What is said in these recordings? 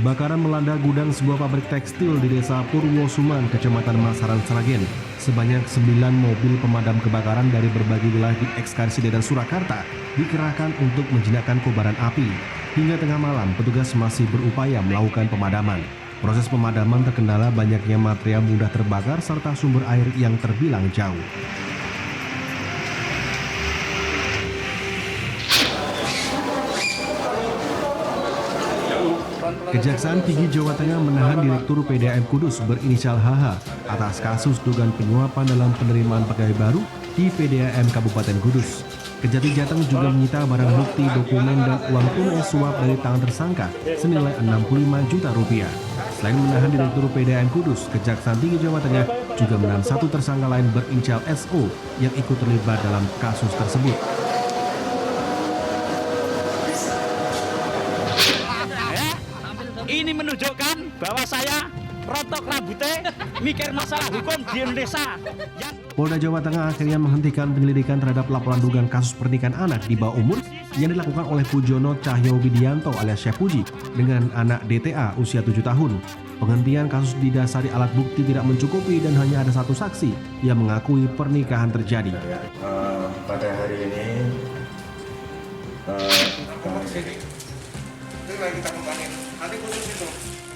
Kebakaran melanda gudang sebuah pabrik tekstil di Desa Purwosuman, Kecamatan Masaran, Sragen. Sebanyak 9 mobil pemadam kebakaran dari berbagai wilayah di Ekskasi Dedan Surakarta dikerahkan untuk menjinakkan kobaran api. Hingga tengah malam, petugas masih berupaya melakukan pemadaman. Proses pemadaman terkendala banyaknya material mudah terbakar serta sumber air yang terbilang jauh. Kejaksaan Tinggi Jawa Tengah menahan Direktur PDAM Kudus berinisial HH atas kasus dugaan penyuapan dalam penerimaan pegawai baru di PDAM Kabupaten Kudus. Kejati Jateng juga menyita barang bukti, dokumen, dan uang tunai suap dari tangan tersangka senilai 65 juta rupiah. Selain menahan Direktur PDAM Kudus, Kejaksaan Tinggi Jawa Tengah juga menahan satu tersangka lain berinisial SO yang ikut terlibat dalam kasus tersebut. Ini menunjukkan bahwa saya rontok rambutnya mikir masalah hukum di Indonesia. Polda Jawa Tengah akhirnya menghentikan penyelidikan terhadap laporan dugaan kasus pernikahan anak di bawah umur yang dilakukan oleh Pujono Cahyo Widianto alias Chef Puji dengan anak DTA usia 7 tahun. Penghentian kasus didasari alat bukti tidak mencukupi dan hanya ada satu saksi yang mengakui pernikahan terjadi. Pada hari ini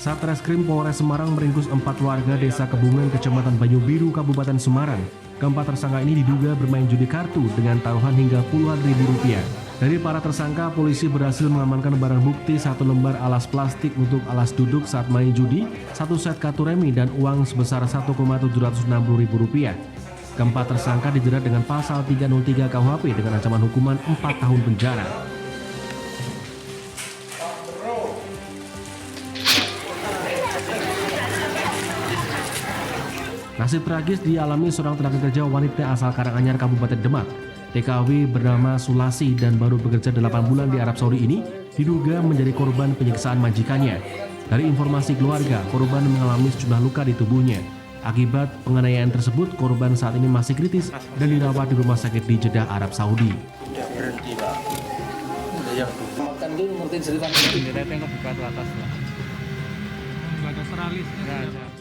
Satreskrim Polres Semarang meringkus 4 warga Desa Kebumen, Kecamatan Banyubiru, Kabupaten Semarang. Keempat tersangka ini diduga bermain judi kartu dengan taruhan hingga puluhan ribu rupiah. Dari para tersangka, polisi berhasil mengamankan barang bukti 1 lembar alas plastik untuk alas duduk saat main judi, 1 set kartu remi, dan uang sebesar 1,760 ribu rupiah. Keempat tersangka dijerat dengan pasal 303 KUHP dengan ancaman hukuman 4 tahun penjara. Nasib tragis dialami seorang tenaga kerja wanita asal Karanganyar, Kabupaten Demak. TKW bernama Sulasi dan baru bekerja 8 bulan di Arab Saudi ini diduga menjadi korban penyiksaan majikannya. Dari informasi keluarga, korban mengalami sejumlah luka di tubuhnya. Akibat penganiayaan tersebut, korban saat ini masih kritis dan dirawat di rumah sakit di Jeddah, Arab Saudi. Udah berhenti, Pak. Udah yang makan dulu ngertiin cerita ini.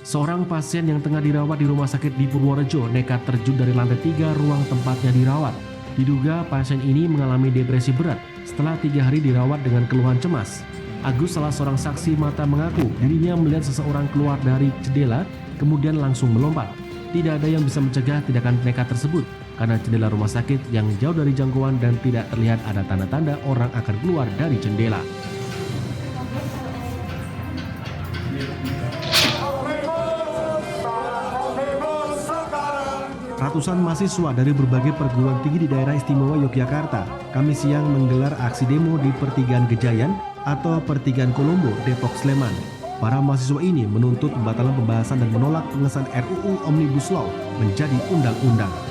Seorang pasien yang tengah dirawat di rumah sakit di Purworejo nekat terjun dari lantai 3 ruang tempatnya dirawat. Diduga pasien ini mengalami depresi berat setelah 3 hari dirawat dengan keluhan cemas. Agus, salah seorang saksi mata, mengaku dirinya melihat seseorang keluar dari jendela kemudian langsung melompat. Tidak ada yang bisa mencegah tindakan nekat tersebut karena jendela rumah sakit yang jauh dari jangkauan dan tidak terlihat ada tanda-tanda orang akan keluar dari jendela. Ratusan mahasiswa dari berbagai perguruan tinggi di daerah istimewa Yogyakarta Kamis siang menggelar aksi demo di Pertigaan Gejayan atau Pertigaan Kolombo, Depok, Sleman. Para mahasiswa ini menuntut pembatalan pembahasan dan menolak pengesahan RUU Omnibus Law menjadi undang-undang.